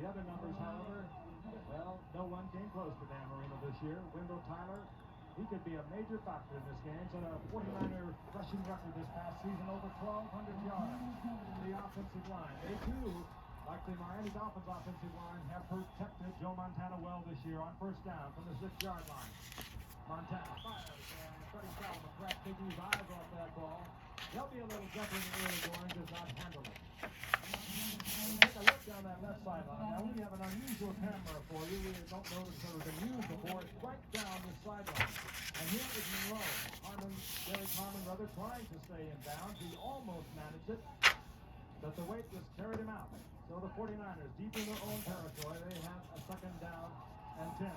The other numbers, however, well, no one came close to Dan Marino this year. Wendell Tyler, he could be a major factor in this game. Set a 49er rushing record this past season, over 1,200 yards. The offensive line, they too, like the Miami Dolphins offensive line, have protected Joe Montana well this year on first down from the 6-yard line. Montana fires, and Freddie Solomon perhaps taking his eyes off that ball. There'll be a little jump in the early going, does not handle it. Take a look down that left sideline. Now we have an unusual camera for you. We don't know that it's ever been used before. It's right down the sideline. And here is Monroe. Gary Carmen rather trying to stay in bounds. He almost managed it, but the weight just carried him out. So the 49ers, deep in their own territory, they have a second down and 10.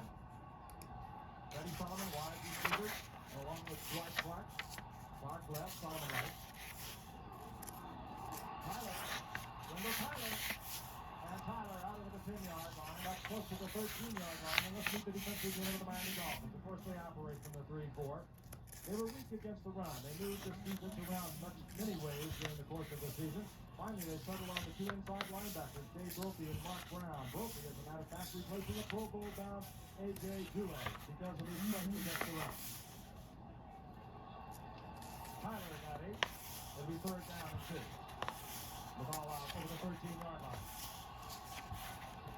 Freddie Solomon, wide receiver, along with Dwight Clark. Clark left, Solomon right. Tyler, Wendell Tyler, and Tyler out of the 10-yard line, up close to the 13-yard line. And let's meet the defensive unit of the Miami Dolphins. Of course, they operate from the 3-4. They were weak against the run. They moved this defense around many ways during the course of the season. Finally, they settled on the 2 inside linebackers, Dave Brophy and Mark Brown. Brophy, as a matter of fact, replacing a Pro Bowl bound A.J. Dule because of his strength against the run. Tyler got 8. It'll be third down and 2. The ball out over the 13-yard line.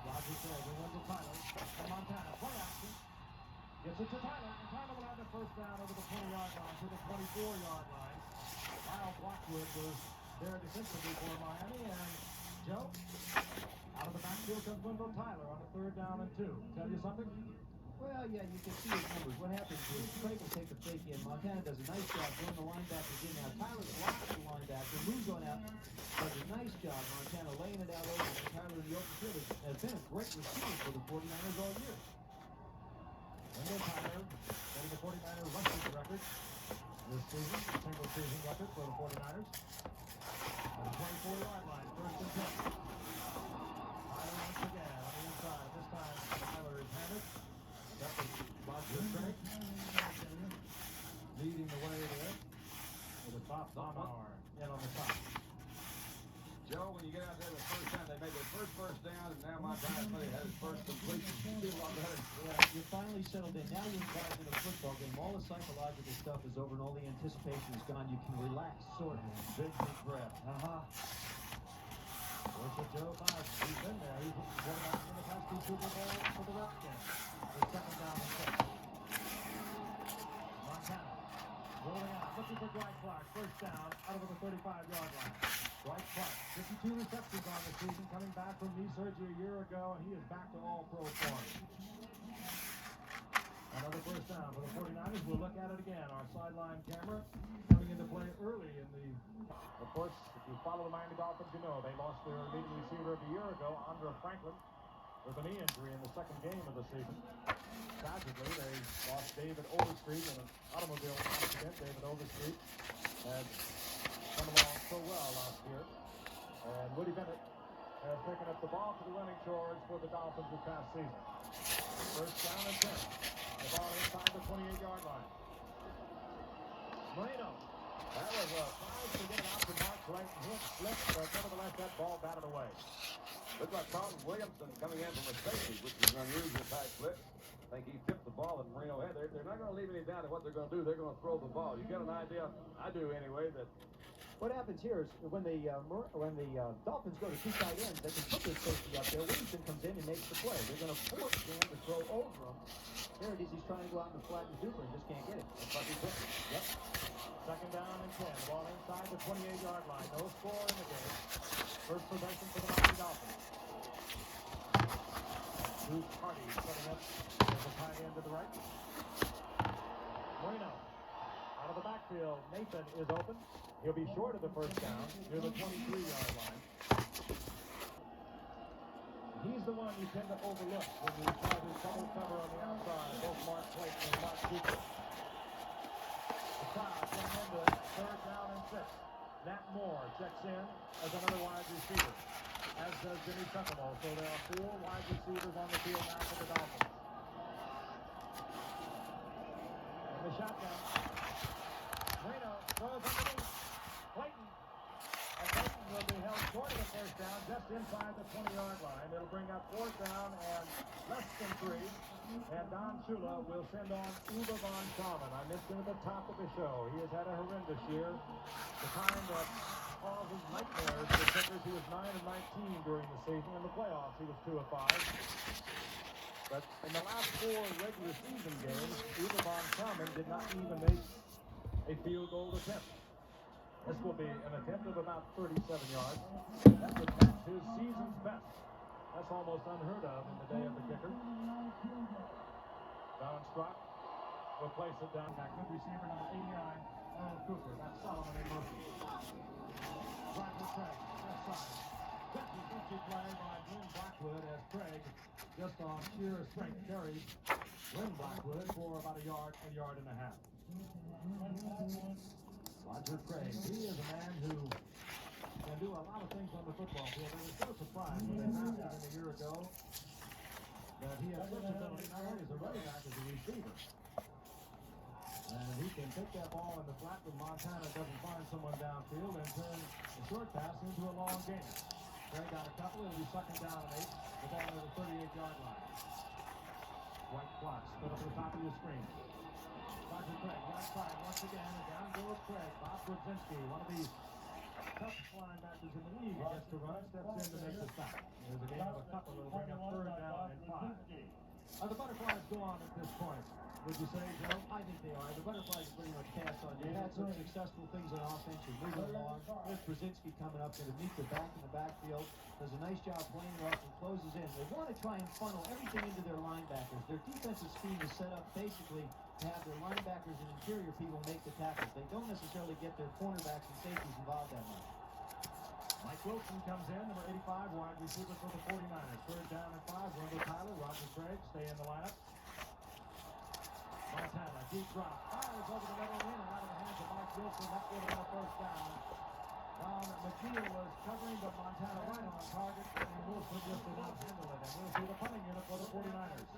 Rodgers says, and Wendell Tyler from Montana. Play action. Gets it to Tyler, and Tyler will have the first down over the 20-yard line to the 24-yard line. Lyle Blackwood was there defensively for Miami, and Joe, out of the backfield comes Wendell Tyler on the third down and 2. Tell you something? Well, yeah, you can see his numbers. What happens is Craig will take the fake in. Montana does a nice job throwing the linebackers in. Now Tyler blocks the linebacker, moves on out, does a nice job. Montana laying it out over, and Tyler in the open field has been a great receiver for the 49ers all year. Wendell Tyler setting the 49er rushing record this season, a single season record for the 49ers. On the 24-yard line, first and 10. Tyler once again on the inside. This time Tyler is handed. That was Roger Craig leading the way there with the top Donauer in on the top. Joe, when you get out there the first time, they made their first down, and now Montana had his first completion. You feel a lot better. Yeah, you're finally settled in. Now you're involved in a football game. All the psychological stuff is over and all the anticipation is gone. You can relax, sort of. Big deep breath. There's a Joe Biden. He's been there. He's quarterback in the past 2 Super Bowls for the Redskins. It's second down and 6. Montana rolling out, looking for Dwight Clark. First down, out over the 35-yard line. Dwight Clark, 52 receptions on the season, coming back from knee surgery a year ago, and he is back to all-pro form. Another first down for the 49ers. We'll look at it again. Our sideline camera coming into play early in the... Of course, if you follow the Miami Dolphins, you know they lost their leading receiver of the year ago, Andre Franklin, with a knee injury in the second game of the season. Tragically, they lost David Overstreet in an automobile accident. David Overstreet had come along so well last year. And Woody Bennett has taken up the ball for the running chores for the Dolphins this past season. First down and 10. The ball inside the 28-yard line. Marino. That was a try to get it out to Mark Clayton. Hit, flip, but nevertheless that ball batted away. Looks like Carlton Williamson coming in from a safety, which is an unusual type flip. I think he tipped the ball at Marino head. They're not going to leave any doubt in what they're going to do. They're going to throw the ball. You get an idea, I do anyway, that What happens here is when the Dolphins go to 2 tight ends, they can put their safety up there. Williamson comes in and makes the play. They're going to force Dan to throw over him. There it is. He's trying to go out and flatten the Duper and just can't get it. That's what he did. Yep. Second down and 10. The ball inside the 28-yard line. No score in the game. First possession for the Miami Dolphins. Bruce Hardy setting up as a tight end to the right. Marino out of the backfield. Nathan is open. He'll be short of the first down near the 23-yard line. He's the one you tend to overlook when you try to double cover on the outside. Both Mark Clayton and Mark Cooper. The crowd getting into it. Third down and 6. Nat Moore checks in as another wide receiver, as does Jimmy Sekumo. So there are 4 wide receivers on the field now for the Dolphins. In the shotgun, Marino throws underneath. Clayton. And Clayton will be held short of the first down, just inside the 20-yard line. It'll will bring up fourth down and less than 3. And Don Shula will send on Uwe von Schaman. I mentioned at the top of the show, he has had a horrendous year. The kind that causes nightmares for kickers. He was 9 of 19 during the season. In the playoffs, he was 2 of 5. But in the last 4 regular season games, Uwe von Schaman did not even make a field goal attempt. This will be an attempt of about 37 yards. That would match his season's best. That's almost unheard of in the day of the kicker. Don Strock will place it down. That good receiver, number 89, Earl Cooper. That's Solomon in motion. Roger Craig, left side. 50-50 play by Glenn Blackwood as Craig, just on sheer strength, carries Glenn Blackwood for about a yard and a half. Roger Craig, he is a man who can do a lot of things on the football field. They were so surprised when they drafted him a year ago that he has such ability not only as a running back, as a receiver. And he can take that ball in the flat when Montana doesn't find someone downfield and turn a short pass into a long game. Craig got a couple. It'll be second down and 8. The ball to the 38-yard line. White clock, split up to the top of your screen. Roger Craig, right side once again, and down goes Craig. Bob Brzezinski, one of the tough linebackers in the league, gets to run, steps in to make the stop. There's a game of a couple. It'll bring up third down and 5. The butterflies go on at this point. Would you say, Joe? I think they are. The butterflies pretty much pass on. They've had some successful things on offense. You're moving along. There's Brzezinski coming up, going to meet the back in the backfield. Does a nice job playing it off and closes in. They want to try and funnel everything into their linebackers. Their defensive scheme is set up basically to have their linebackers and interior people make the tackles. They don't necessarily get their cornerbacks and safeties involved that much. Mike Wilson comes in, number 85, wide receiver for the 49ers. Third down and 5. Wendell Tyler, Roger Craig stay in the lineup. Montana, deep drop, fires over the middle in and out of the hands of Mike Wilson. That would have been a first down. McNeil was covering, but Montana right on target, and Wilson just did not handle it. And we'll see the punting unit for the 49ers.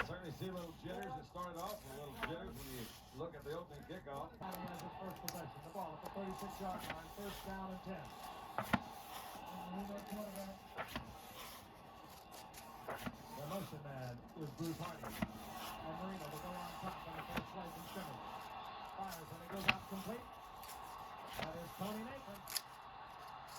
Certainly see a little jitters. It started off with a little jitters when you look at the opening kickoff. He has his first possession. The ball at the 36-yard line. First down and 10. The motion man is Bruce Hardy. And Marino will go on top on the first play from scrimmage. Fires and it goes out complete. That is Tony Nathan.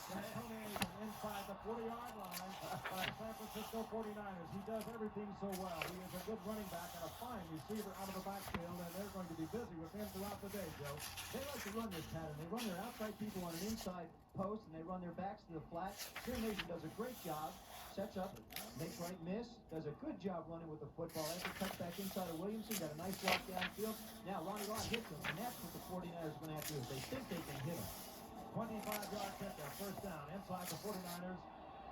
That's Tony Nathan inside the 40-yard line by San Francisco 49ers. He does everything so well. He is a good running back and a fine receiver out of the backfield, and they're going to be busy with him throughout the day, Joe. They like to run this pattern. They run their outside people on an inside post, and they run their backs to the flat. Here Nathan does a great job. Sets up, makes right miss, does a good job running with the football. After touchback inside of Williamson, got a nice walk downfield. Now Ronnie Lott hits him, and that's what the 49ers are going to have to do. They think they can hit him. 25-yard kicker, first down, inside the 49ers,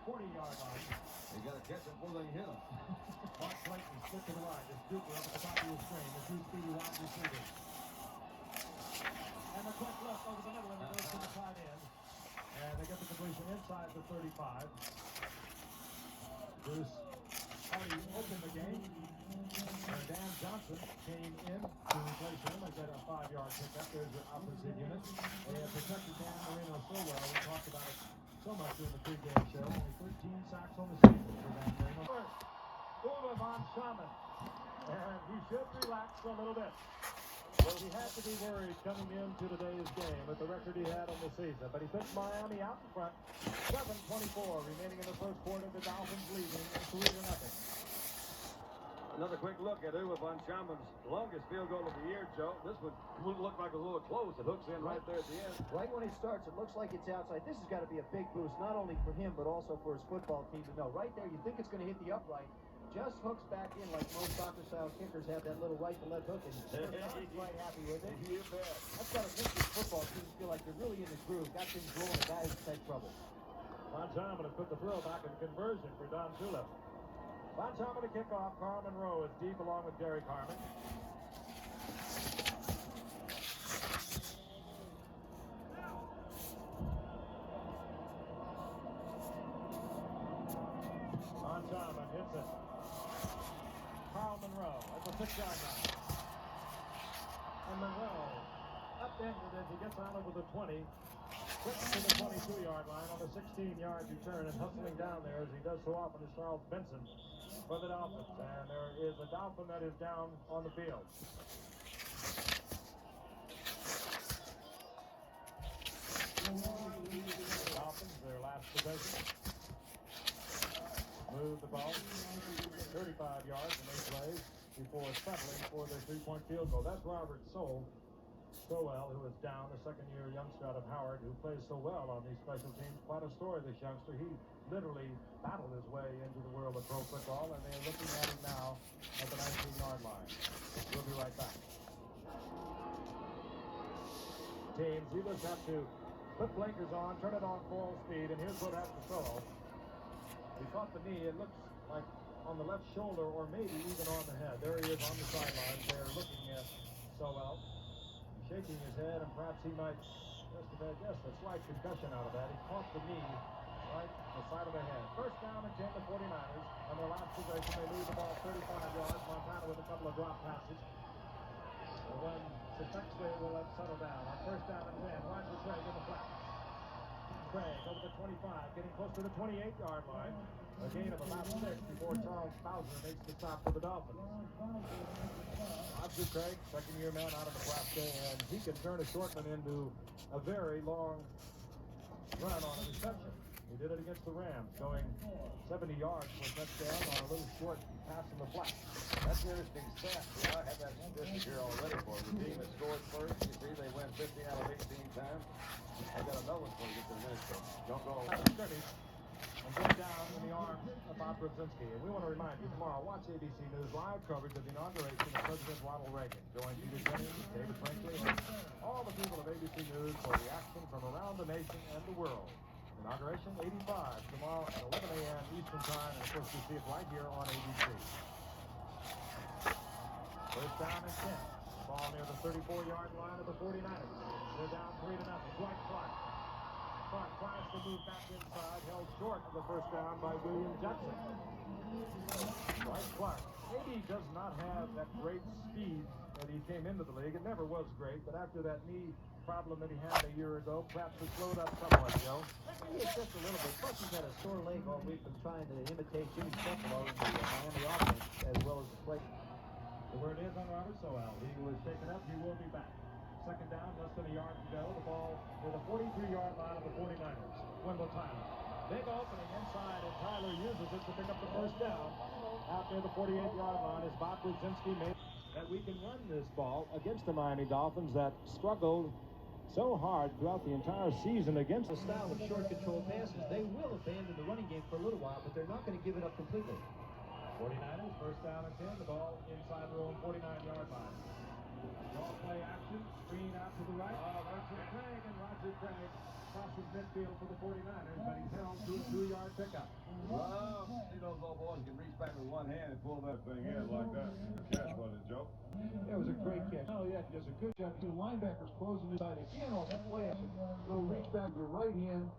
40-yard line. They got to catch him before they hit him. Mark Clayton split to the right, just Duper up at the top of your screen, the two speedy wide receivers. And the quick left over the middle, and it goes to the tight end. And they get the completion inside the 35. Bruce Hardy opened the game, and Dan Johnson came in to replace him and get a 5-yard pickup. There's your offensive unit. They have protected Dan Marino so well. We talked about it so much during the pregame show. Only 13 sacks on the season for Dan Marino. First, Uwe von Schaman, and he should relax a little bit. Well, he had to be worried coming into today's game with the record he had on the season, but he took Miami out in front. 7:24 remaining in the first quarter. The Dolphins leading 3-0. Another quick look at Uwe von Schaman's longest field goal of the year, Joe. This one looked like a little close. It hooks in right there at the end. Right when it starts, it looks like it's outside. This has got to be a big boost, not only for him, but also for his football team to know. Right there, you think it's going to hit the upright. Just hooks back in like most soccer-style kickers have that little right to left hook, and they're not quite happy with it. You bet. That's got to make these football teams feel like they're really in the groove. Got things rolling, the guys had trouble. Von Schaman has put the throw back in conversion for Don Shula. Von Schaman to kick off. Carmen Rowe is deep along with Derek Harmon. Von Schaman hits it. Carl Monroe at the 6-yard line. And Monroe upended as he gets out over the 20. quick to the 22-yard line on the 16-yard return and hustling down there as he does so often is Charles Benson for the Dolphins. And there is a Dolphin that is down on the field. The Dolphins, their last possession, move the ball 35 yards in 8 plays before settling for their 3-point field goal. That's Robert Sowell, who is down, the second-year youngster out of Howard, who plays so well on these special teams. Quite a story, this youngster. He literally battled his way into the world of pro football, and they're looking at him now at the 19-yard line. We'll be right back. Teams, you just have to put blinkers on, turn it on full speed, and here's what happened to Sowell. He caught the knee. It looks like on the left shoulder or maybe even on the head. There he is on the sideline. They're looking at Sowell, shaking his head, and perhaps he might just have had just a slight concussion out of that. He caught the knee right on the side of the head. First down and 10 to 49ers. On their last possession, they lose the ball 35 yards. Montana with a couple of drop passes. And when Sefexley will let settle down. On first down and 10, Roger Craig in the flat. Craig over the 25, getting close to the 28-yard line. A gain of about 6 before Charles Bowser makes the stop for the Dolphins. Roger Craig, second-year man out of Nebraska, and he can turn a short one into a very long run on a reception. He did it against the Rams, going 70 yards for a touchdown on a little short pass in the flat. That's an interesting stat. I had that statistic here already for the team that scored first. You see, they win 15 out of 18 times. I got another one for you to get to the minute, so don't go. And going down in the arms of Bob Brzezinski. And we want to remind you, tomorrow, watch ABC News live coverage of the inauguration of President Ronald Reagan. Join Peter Jennings, David Brinkley, and all the people of ABC News for the action from around the nation and the world. Inauguration 85 tomorrow at 11 a.m. Eastern Time, and of course you see it right here on ABC. First down and 10. Ball near the 34-yard line of the 49ers. They're down 3-0. Dwight Clark. Clark tries to move back inside, held short of the first down by William Jackson. Dwight Clark. Maybe he does not have that great speed that he came into the league. It never was great, but after that knee problem that he had a year ago, perhaps it slowed up somewhat, Joe. Maybe it's just a little bit. Plus, he's had a sore leg all week from trying to imitate Jimmy Buffalo in the Miami offense as well as the play. The word is on Robert Sowell. He was taken up. He will be back. Second down, less than a yard to go. The ball with a 43-yard line of the 49ers. Wendell Tyler. Big opening inside, and Tyler uses it to pick up the first down. Out near the 48-yard line is Bob Brzezinski made that we can run this ball against the Miami Dolphins that struggled so hard throughout the entire season against The style of short control passes. They will abandon the running game for a little while, but they're not going to give it up completely. 49ers, first down and 10. The ball inside their own 49-yard line. Draw play action. Screen out to the right. Roger Craig, and Roger Craig crosses midfield for the 49ers, but he's held to a 2-yard pickup. Well, see those old boys can reach back with one hand and pull that thing in like that. Catch, wasn't it, Joe? That was a great catch. Oh, yeah, he does a good job. The linebackers closing inside again on that way. Little reach back with your right hand.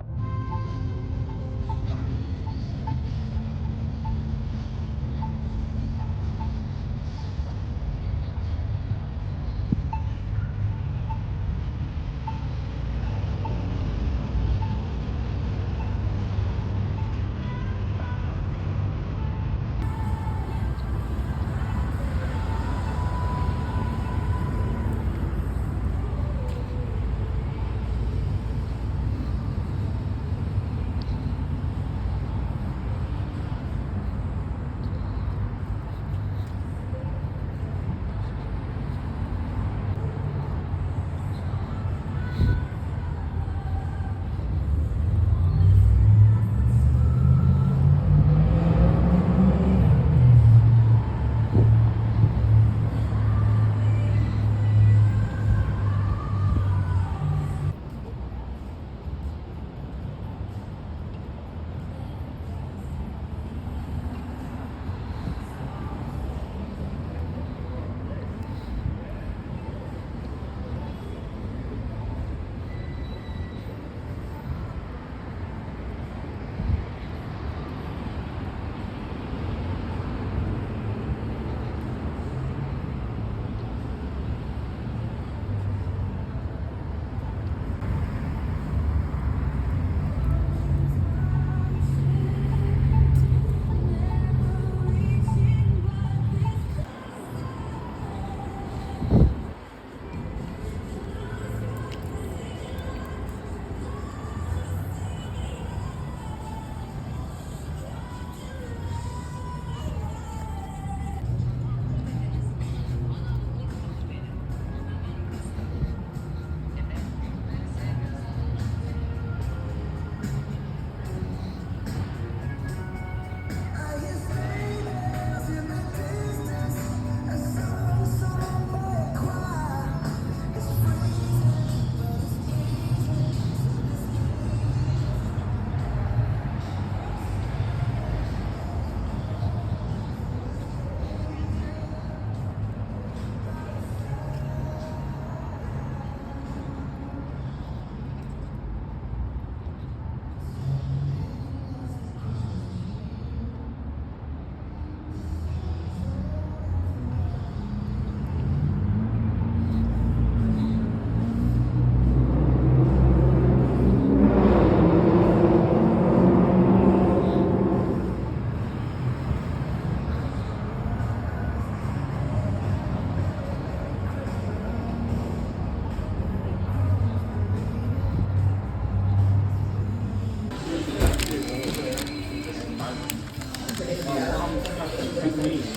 Well,